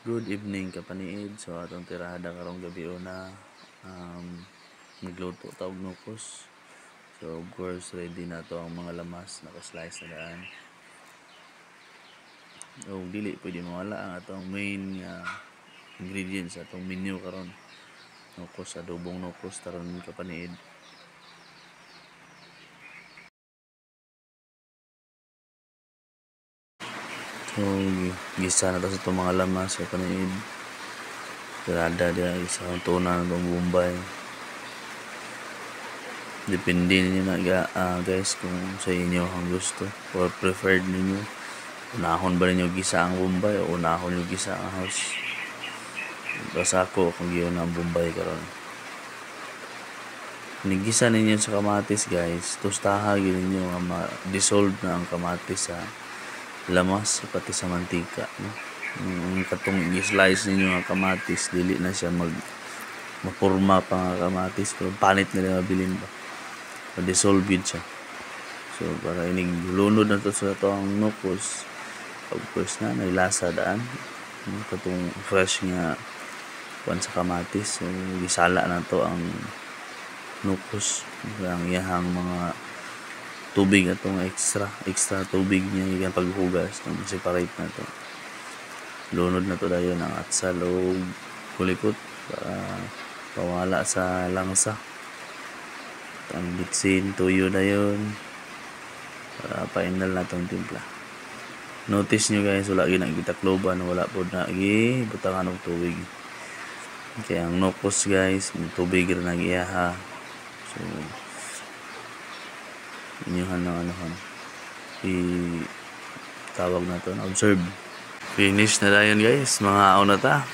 Good evening kapaniid. So atong tirada karong gabi na nagluto ta og nukos. So of course ready na to ang mga lamas, naka-slice na daan. O dili pwede mawala ang atong main ingredients sa atong menu karon. Nukos, adobong nukos taron kapaniid. So gisa na to sa itong mga lamas kapaniid. Tirada dia isa ang tuna ng Bombay. Depende ninyo na guys kung sa inyo ang gusto or preferred ninyo. Unahon ba ninyo gisa ang Bombay o unahon nyo gisa ang house? Basta ako kung giyon ang Bombay karon. Nigisa ninyo sa kamatis guys, tostahan ninyo nga ma-dissolve na ang kamatis sa lamas pati sa mantika, no? Katong i-slice ninyo ang kamatis, dili na siya mapurma pa nga kamatis, pero panit na rin mabilin ba, ma-dissolve yun siya. So para ining lunod na to sa ito ang nukos, of course na nailasa daan, katong fresh nga kuan sa kamatis. So gisala na to ang nukos, ang iyahang mga tubig atong extra tubig niya ikan paghugas, separate na to. Lunod na to dayon ang atsal o kulikot para pawala sa langsa. Ang bitsin tuyo dayon para final na tong timpla. Notice nyo guys, wala ginagitakloban, wala po na butangan og tubig. Kaya ang nukos guys, tubig rin ang iyaha. So inyuhan ng tawag na to na observe. Finish na dayon guys, mga aon na ta.